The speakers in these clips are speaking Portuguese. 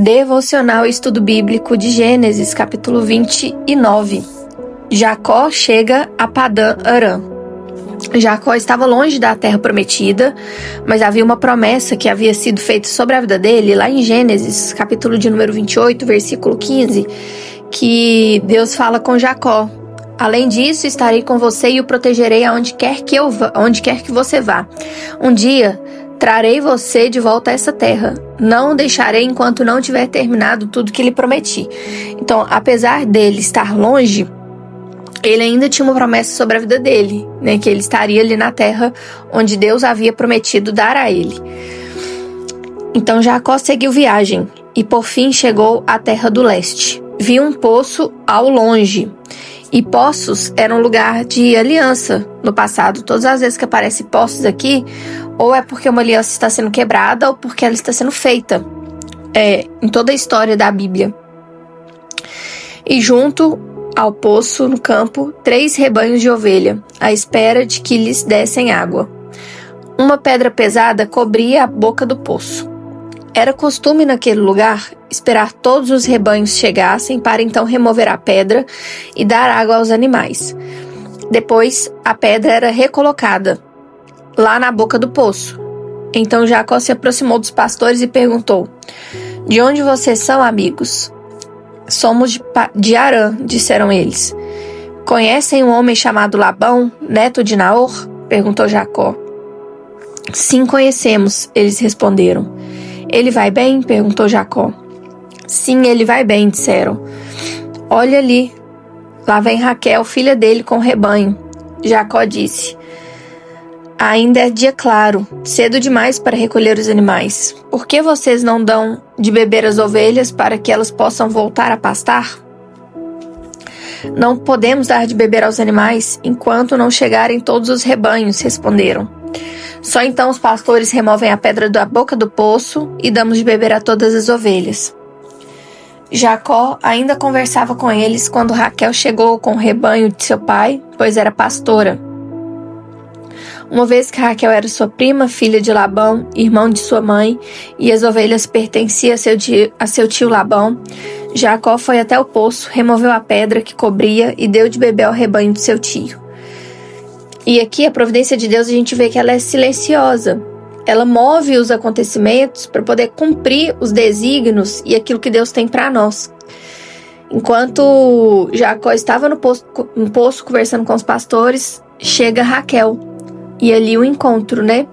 Devocional e Estudo Bíblico de Gênesis, capítulo 29. Jacó chega a Padã Arã. Jacó estava longe da terra prometida, mas havia uma promessa que havia sido feita sobre a vida dele, lá em Gênesis, capítulo de número 28, versículo 15, que Deus fala com Jacó: além disso, estarei com você e o protegerei aonde quer que você vá. Um dia trarei você de volta a essa terra. Não o deixarei enquanto não tiver terminado tudo que lhe prometi. Então, apesar dele estar longe, ele ainda tinha uma promessa sobre a vida dele, né? Que ele estaria ali na terra onde Deus havia prometido dar a ele. Então, Jacó seguiu viagem e, por fim, chegou à terra do leste. Viu um poço ao longe. E poços eram um lugar de aliança no passado. Todas as vezes que aparece poços aqui, ou é porque uma aliança está sendo quebrada, ou porque ela está sendo feita. Em toda a história da Bíblia. E junto ao poço, no campo, 3 rebanhos de ovelha, à espera de que lhes dessem água. Uma pedra pesada cobria a boca do poço. Era costume naquele lugar esperar todos os rebanhos chegassem para então remover a pedra e dar água aos animais. Depois, a pedra era recolocada lá na boca do poço. Então Jacó se aproximou dos pastores e perguntou: de onde vocês são, amigos? Somos de Arã, disseram eles. Conhecem um homem chamado Labão, neto de Naor? Perguntou Jacó. Sim, conhecemos, eles responderam. Ele vai bem? Perguntou Jacó. Sim, ele vai bem, disseram. Olha ali, lá vem Raquel, filha dele, com o rebanho. Jacó disse: ainda é dia claro, cedo demais para recolher os animais. Por que vocês não dão de beber às ovelhas para que elas possam voltar a pastar? Não podemos dar de beber aos animais enquanto não chegarem todos os rebanhos, responderam. Só então os pastores removem a pedra da boca do poço e damos de beber a todas as ovelhas. Jacó ainda conversava com eles quando Raquel chegou com o rebanho de seu pai, pois era pastora. Uma vez que Raquel era sua prima, filha de Labão, irmão de sua mãe, e as ovelhas pertenciam a seu tio Labão, Jacó foi até o poço, removeu a pedra que cobria e deu de beber ao rebanho de seu tio. E aqui a providência de Deus, a gente vê que ela é silenciosa. Ela move os acontecimentos para poder cumprir os desígnios e aquilo que Deus tem para nós. Enquanto Jacó estava no poço conversando com os pastores, chega Raquel. E ali o encontro, né?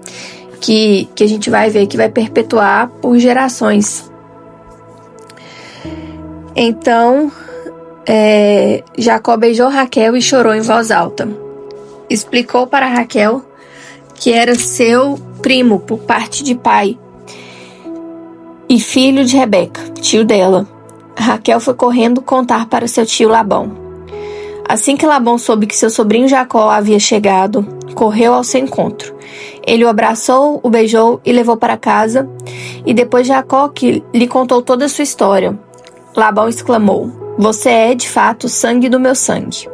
Que a gente vai ver que vai perpetuar por gerações. Então, Jacó beijou Raquel e chorou em voz alta. Explicou para Raquel que era seu primo por parte de pai e filho de Rebeca, tio dela. Raquel foi correndo contar para seu tio Labão. Assim que Labão soube que seu sobrinho Jacó havia chegado, correu ao seu encontro. Ele o abraçou, o beijou e levou para casa, e depois Jacó que lhe contou toda a sua história. Labão exclamou: você é, de fato, sangue do meu sangue.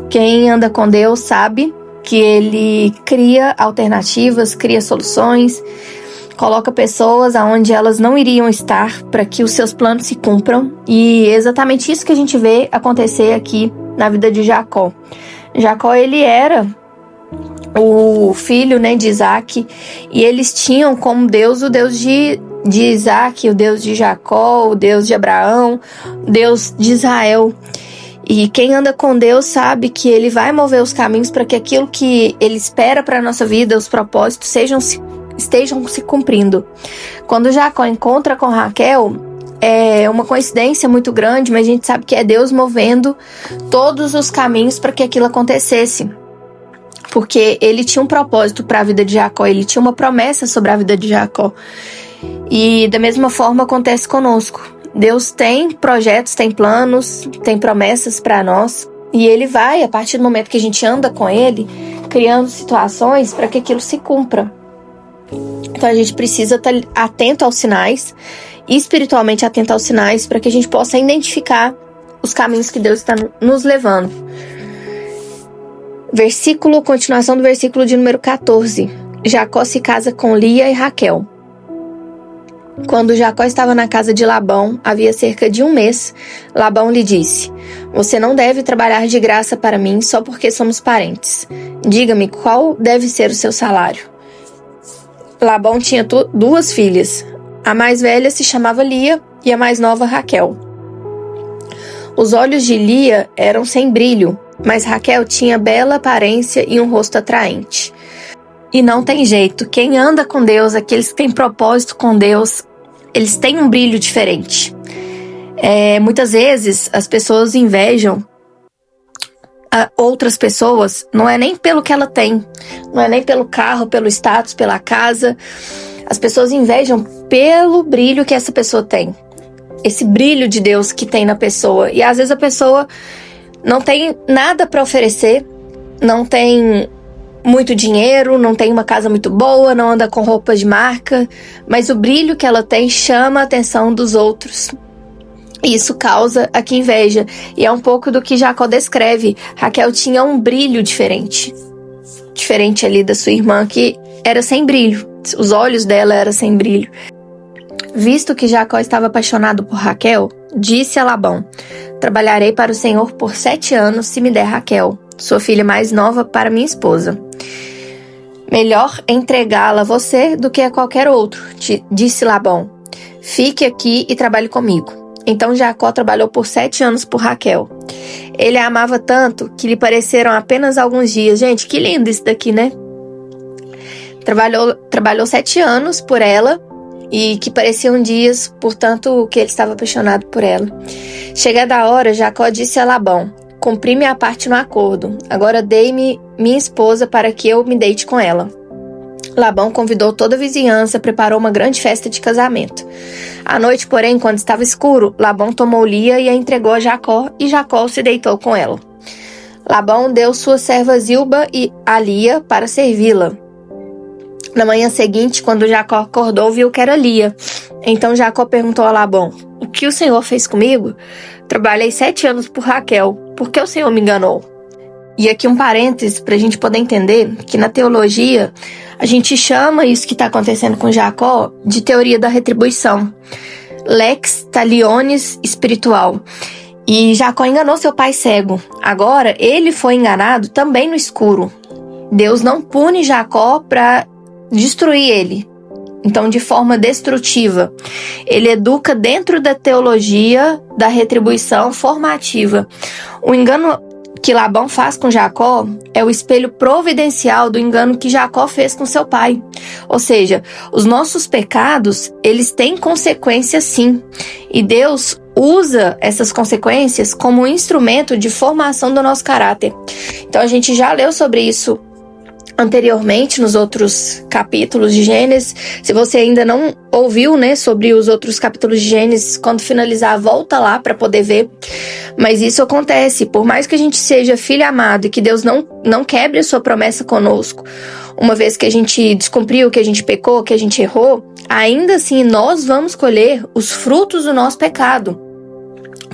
Quem anda com Deus sabe que ele cria alternativas, cria soluções, coloca pessoas aonde elas não iriam estar para que os seus planos se cumpram. E é exatamente isso que a gente vê acontecer aqui na vida de Jacó. Jacó, ele era o filho, né, de Isaac, e eles tinham como Deus o Deus de Isaac, o Deus de Jacó, o Deus de Abraão, o Deus de Israel. E quem anda com Deus sabe que Ele vai mover os caminhos para que aquilo que Ele espera para a nossa vida, os propósitos, estejam se cumprindo. Quando Jacó encontra com Raquel, é uma coincidência muito grande, mas a gente sabe que é Deus movendo todos os caminhos para que aquilo acontecesse. Porque Ele tinha um propósito para a vida de Jacó, Ele tinha uma promessa sobre a vida de Jacó. E da mesma forma acontece conosco. Deus tem projetos, tem planos, tem promessas para nós. E Ele vai, a partir do momento que a gente anda com Ele, criando situações para que aquilo se cumpra. Então a gente precisa estar atento aos sinais, espiritualmente atento aos sinais, para que a gente possa identificar os caminhos que Deus está nos levando. Continuação do versículo de número 14. Jacó se casa com Lia e Raquel. Quando Jacó estava na casa de Labão, havia cerca de 1 mês, Labão lhe disse: Você não deve trabalhar de graça para mim só porque somos parentes. Diga-me qual deve ser o seu salário. Labão tinha 2 filhas. A mais velha se chamava Lia e a mais nova Raquel. Os olhos de Lia eram sem brilho, mas Raquel tinha bela aparência e um rosto atraente. E não tem jeito, quem anda com Deus, aqueles que têm propósito com Deus, eles têm um brilho diferente. Muitas vezes as pessoas invejam outras pessoas, não é nem pelo que ela tem, não é nem pelo carro, pelo status, pela casa. As pessoas invejam pelo brilho que essa pessoa tem. Esse brilho de Deus que tem na pessoa. E às vezes a pessoa não tem nada para oferecer, não tem muito dinheiro, não tem uma casa muito boa, não anda com roupas de marca, mas o brilho que ela tem chama a atenção dos outros. E isso causa aqui inveja. E é um pouco do que Jacó descreve. Raquel tinha um brilho diferente ali da sua irmã, que era sem brilho. Os olhos dela eram sem brilho. Visto que Jacó estava apaixonado por Raquel, disse a Labão: Trabalharei para o Senhor por 7 anos se me der Raquel, sua filha mais nova, para minha esposa. Melhor entregá-la a você do que a qualquer outro, disse Labão. Fique aqui e trabalhe comigo. Então Jacó trabalhou por 7 anos por Raquel. Ele a amava tanto que lhe pareceram apenas alguns dias. Gente, que lindo isso daqui, né? Trabalhou 7 anos por ela e que pareciam dias, portanto que ele estava apaixonado por ela. Chegada a hora, Jacó disse a Labão: Cumpri minha parte no acordo. Agora dei-me minha esposa para que eu me deite com ela. Labão convidou toda a vizinhança, preparou uma grande festa de casamento. À noite, porém, quando estava escuro, Labão tomou Lia e a entregou a Jacó, e Jacó se deitou com ela. Labão deu sua serva Zilba e a Lia para servi-la. Na manhã seguinte, quando Jacó acordou, viu que era Lia. Então Jacó perguntou a Labão: O que o Senhor fez comigo? Trabalhei 7 anos por Raquel. Por que o Senhor me enganou? E aqui um parênteses para a gente poder entender que na teologia a gente chama isso que está acontecendo com Jacó de teoria da retribuição. Lex talionis espiritual. E Jacó enganou seu pai cego. Agora ele foi enganado também no escuro. Deus não pune Jacó para destruir ele. Então, de forma destrutiva. Ele educa dentro da teologia da retribuição formativa. O engano que Labão faz com Jacó é o espelho providencial do engano que Jacó fez com seu pai. Ou seja, os nossos pecados, eles têm consequências sim. E Deus usa essas consequências como um instrumento de formação do nosso caráter. Então, a gente já leu sobre isso anteriormente nos outros capítulos de Gênesis. Se você ainda não ouviu, sobre os outros capítulos de Gênesis, quando finalizar, volta lá para poder ver. Mas isso acontece, por mais que a gente seja filho amado e que Deus não quebre a sua promessa conosco, uma vez que a gente descumpriu, que a gente pecou, que a gente errou, ainda assim nós vamos colher os frutos do nosso pecado.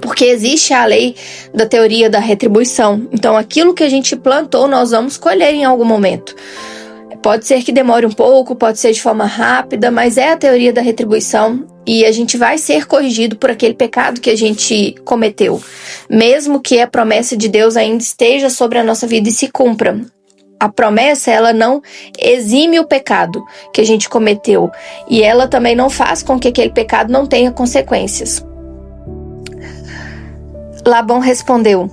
Porque existe a lei da teoria da retribuição. Então, aquilo que a gente plantou, nós vamos colher em algum momento. Pode ser que demore um pouco, pode ser de forma rápida, mas é a teoria da retribuição e a gente vai ser corrigido por aquele pecado que a gente cometeu. Mesmo que a promessa de Deus ainda esteja sobre a nossa vida e se cumpra. A promessa, ela não exime o pecado que a gente cometeu. E ela também não faz com que aquele pecado não tenha consequências. Labão respondeu: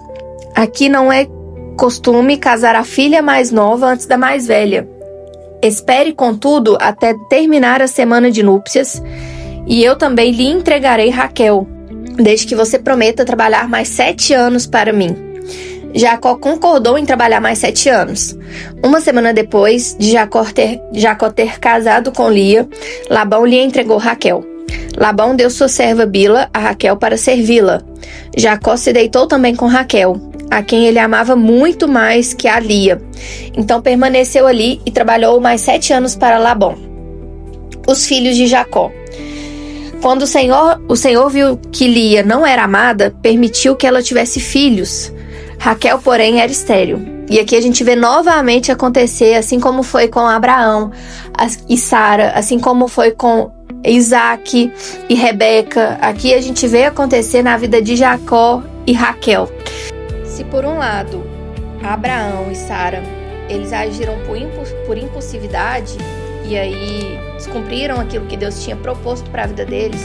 Aqui não é costume casar a filha mais nova antes da mais velha. Espere, contudo, até terminar a semana de núpcias, e eu também lhe entregarei Raquel, desde que você prometa trabalhar mais 7 anos para mim. Jacó concordou em trabalhar mais 7 anos. Uma semana depois de Jacó ter casado com Lia, Labão lhe entregou Raquel. Labão deu sua serva Bila a Raquel para servi-la. Jacó se deitou também com Raquel, a quem ele amava muito mais que a Lia. Então permaneceu ali e trabalhou mais 7 anos para Labão. Os filhos de Jacó. Quando o Senhor viu que Lia não era amada, permitiu que ela tivesse filhos. Raquel, porém, era estéril. E aqui a gente vê novamente acontecer, assim como foi com Abraão e Sara, assim como foi com Isaac e Rebeca. Aqui a gente vê acontecer na vida de Jacó e Raquel. Se por um lado, Abraão e Sara, eles agiram por impulsividade e aí descumpriram aquilo que Deus tinha proposto para a vida deles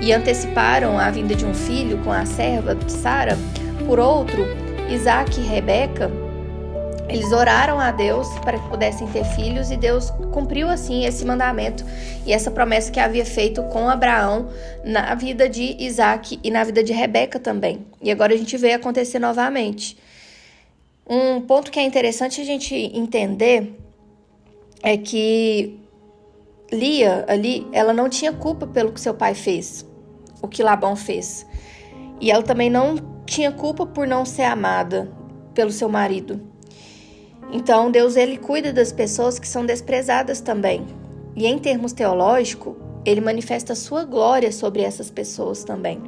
e anteciparam a vinda de um filho com a serva de Sara, por outro, Isaac e Rebeca, eles oraram a Deus para que pudessem ter filhos e Deus cumpriu assim esse mandamento e essa promessa que havia feito com Abraão na vida de Isaac e na vida de Rebeca também. E agora a gente vê acontecer novamente. Um ponto que é interessante a gente entender é que Lia ali, ela não tinha culpa pelo que seu pai fez, o que Labão fez. E ela também não tinha culpa por não ser amada pelo seu marido. Então, Deus, ele cuida das pessoas que são desprezadas também. E em termos teológicos, ele manifesta a sua glória sobre essas pessoas também.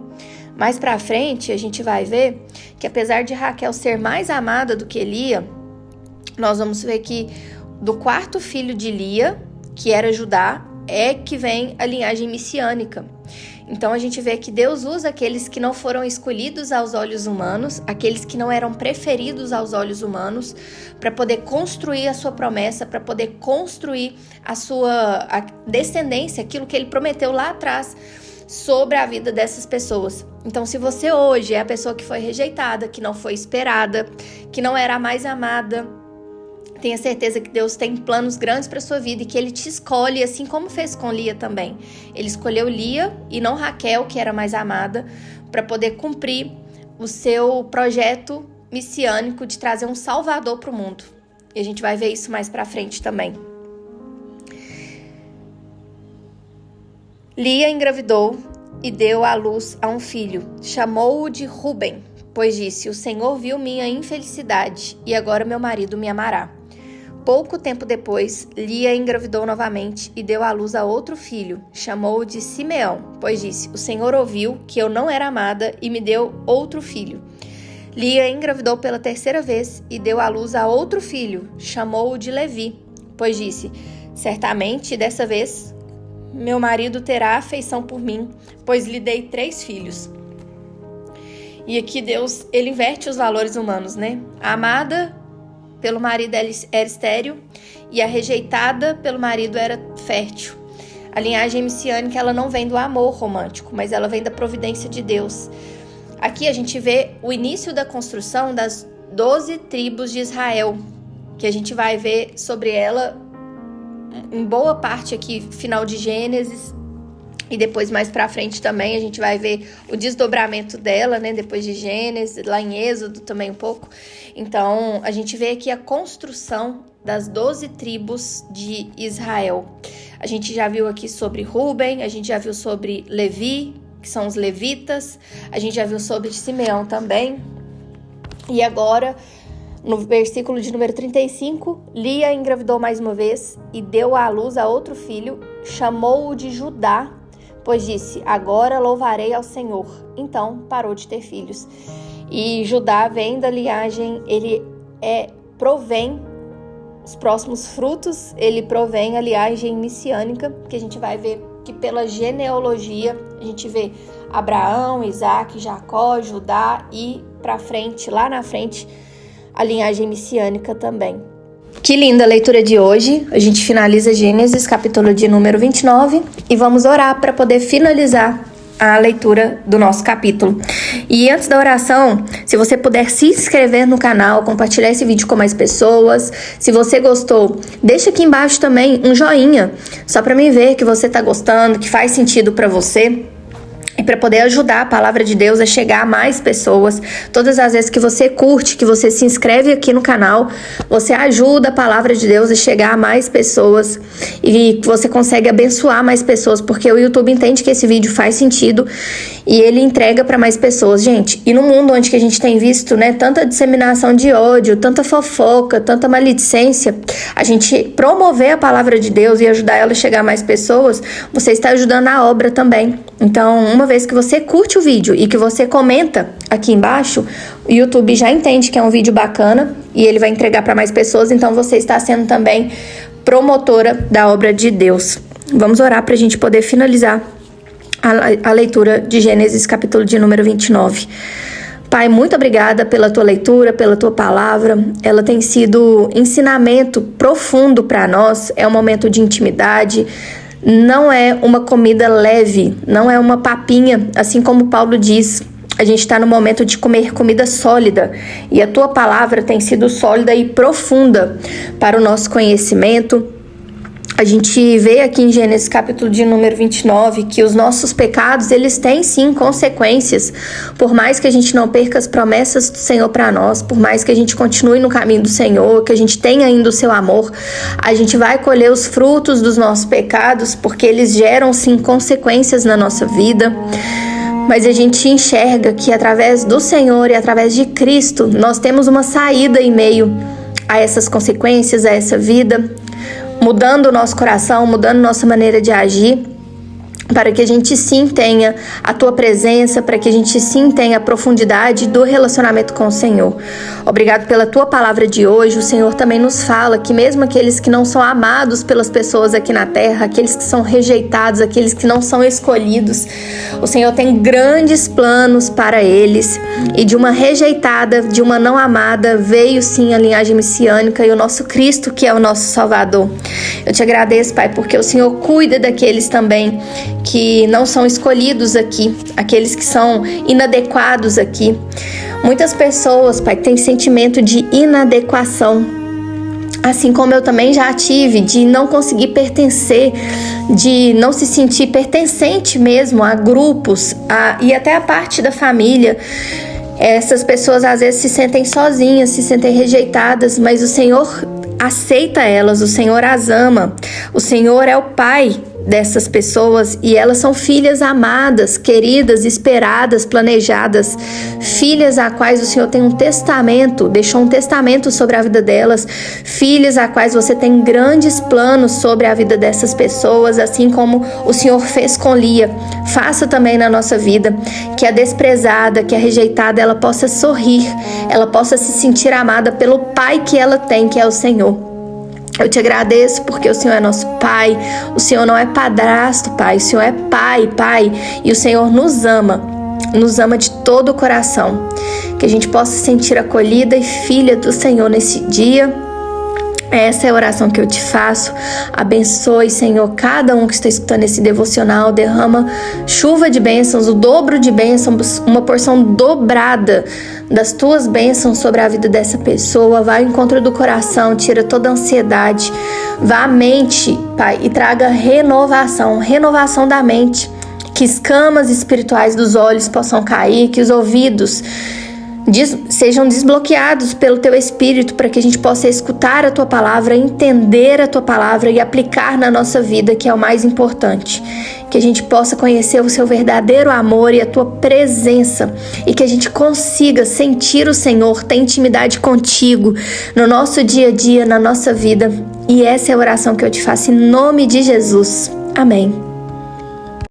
Mais pra frente, a gente vai ver que apesar de Raquel ser mais amada do que Lia, nós vamos ver que do quarto filho de Lia, que era Judá, é que vem a linhagem messiânica. Então a gente vê que Deus usa aqueles que não foram escolhidos aos olhos humanos, aqueles que não eram preferidos aos olhos humanos, para poder construir a sua promessa, para poder construir a descendência, aquilo que ele prometeu lá atrás sobre a vida dessas pessoas. Então, se você hoje é a pessoa que foi rejeitada, que não foi esperada, que não era a mais amada, tenha certeza que Deus tem planos grandes para sua vida e que Ele te escolhe, assim como fez com Lia também. Ele escolheu Lia e não Raquel, que era mais amada, para poder cumprir o seu projeto messiânico de trazer um salvador para o mundo. E a gente vai ver isso mais para frente também. Lia engravidou e deu à luz a um filho. Chamou-o de Ruben, pois disse: o Senhor viu minha infelicidade e agora meu marido me amará. Pouco tempo depois, Lia engravidou novamente e deu à luz a outro filho. Chamou-o de Simeão, pois disse: o Senhor ouviu que eu não era amada e me deu outro filho. Lia engravidou pela terceira vez e deu à luz a outro filho. Chamou-o de Levi, pois disse: certamente dessa vez meu marido terá afeição por mim, pois lhe dei 3 filhos. E aqui Deus, ele inverte os valores humanos, né? A amada pelo marido era estéril e a rejeitada pelo marido era fértil. A linhagem messiânica, ela não vem do amor romântico, mas ela vem da providência de Deus. Aqui a gente vê o início da construção das 12 tribos de Israel, que a gente vai ver sobre ela em boa parte aqui, final de Gênesis, e depois mais pra frente também a gente vai ver o desdobramento dela, né? Depois de Gênesis, lá em Êxodo também um pouco. Então, a gente vê aqui a construção das 12 tribos de Israel. A gente já viu aqui sobre Ruben, a gente já viu sobre Levi, que são os levitas. A gente já viu sobre Simeão também. E agora, no versículo de número 35, Lia engravidou mais uma vez e deu à luz a outro filho, chamou-o de Judá, pois disse: agora louvarei ao Senhor. Então parou de ter filhos. E Judá vem da linhagem, ele provém os próximos frutos, ele provém a linhagem messiânica, que a gente vai ver que pela genealogia, a gente vê Abraão, Isaac, Jacó, Judá e pra frente, lá na frente, a linhagem messiânica também. Que linda a leitura de hoje. A gente finaliza Gênesis, capítulo de número 29, e vamos orar para poder finalizar a leitura do nosso capítulo. E antes da oração, se você puder se inscrever no canal, compartilhar esse vídeo com mais pessoas. Se você gostou, deixa aqui embaixo também um joinha, só para mim ver que você tá gostando, que faz sentido para você. E para poder ajudar a palavra de Deus a chegar a mais pessoas. Todas as vezes que você curte, que você se inscreve aqui no canal, você ajuda a palavra de Deus a chegar a mais pessoas. E você consegue abençoar mais pessoas, porque o YouTube entende que esse vídeo faz sentido e ele entrega para mais pessoas. Gente, e no mundo onde que a gente tem visto, né, tanta disseminação de ódio, tanta fofoca, tanta maledicência, a gente promover a palavra de Deus e ajudar ela a chegar a mais pessoas, você está ajudando a obra também. Então, uma vez que você curte o vídeo e que você comenta aqui embaixo, o YouTube já entende que é um vídeo bacana e ele vai entregar para mais pessoas, então você está sendo também promotora da obra de Deus. Vamos orar para a gente poder finalizar a leitura de Gênesis, capítulo de número 29. Pai, muito obrigada pela tua leitura, pela tua palavra. Ela tem sido ensinamento profundo para nós. É um momento de intimidade. Não é uma comida leve, não é uma papinha, assim como Paulo diz. A gente está no momento de comer comida sólida. E a tua palavra tem sido sólida e profunda para o nosso conhecimento. A gente vê aqui em Gênesis capítulo de número 29 que os nossos pecados, eles têm sim consequências. Por mais que a gente não perca as promessas do Senhor para nós, por mais que a gente continue no caminho do Senhor, que a gente tenha ainda o seu amor, a gente vai colher os frutos dos nossos pecados, porque eles geram sim consequências na nossa vida. Mas a gente enxerga que através do Senhor e através de Cristo, nós temos uma saída em meio a essas consequências, a essa vida, mudando o nosso coração, mudando nossa maneira de agir, para que a gente sim tenha a tua presença, para que a gente sim tenha a profundidade do relacionamento com o Senhor. Obrigado pela tua palavra de hoje. O Senhor também nos fala que mesmo aqueles que não são amados pelas pessoas aqui na terra, aqueles que são rejeitados, aqueles que não são escolhidos, o Senhor tem grandes planos para eles. E de uma rejeitada, de uma não amada, veio sim a linhagem messiânica e o nosso Cristo, que é o nosso Salvador. Eu te agradeço, Pai, porque o Senhor cuida daqueles também que não são escolhidos aqui, aqueles que são inadequados aqui. Muitas pessoas, Pai, têm sentimento de inadequação, assim como eu também já tive, de não conseguir pertencer, de não se sentir pertencente mesmo a grupos e até a parte da família. Essas pessoas às vezes se sentem sozinhas, se sentem rejeitadas, mas o Senhor aceita elas, o Senhor as ama, o Senhor é o Pai dessas pessoas e elas são filhas amadas, queridas, esperadas, planejadas, filhas a quais o Senhor tem um testamento, deixou um testamento sobre a vida delas, filhas a quais você tem grandes planos sobre a vida dessas pessoas, assim como o Senhor fez com Lia. Faça também na nossa vida, que a desprezada, que a rejeitada, ela possa sorrir, ela possa se sentir amada pelo Pai que ela tem, que é o Senhor. Eu te agradeço porque o Senhor é nosso Pai, o Senhor não é padrasto, Pai, o Senhor é Pai, e o Senhor nos ama de todo o coração. Que a gente possa se sentir acolhida e filha do Senhor nesse dia. Essa é a oração que eu te faço. Abençoe, Senhor, cada um que está escutando esse devocional. Derrama chuva de bênçãos, o dobro de bênçãos, uma porção dobrada das tuas bênçãos sobre a vida dessa pessoa. Vai ao encontro do coração, tira toda a ansiedade. Vá à mente, Pai, e traga renovação da mente. Que escamas espirituais dos olhos possam cair, que os ouvidos sejam desbloqueados pelo teu Espírito, para que a gente possa escutar a tua palavra, entender a tua palavra e aplicar na nossa vida, que é o mais importante. Que a gente possa conhecer o seu verdadeiro amor e a tua presença, e que a gente consiga sentir o Senhor, ter intimidade contigo no nosso dia a dia, na nossa vida. E essa é a oração que eu te faço em nome de Jesus. Amém.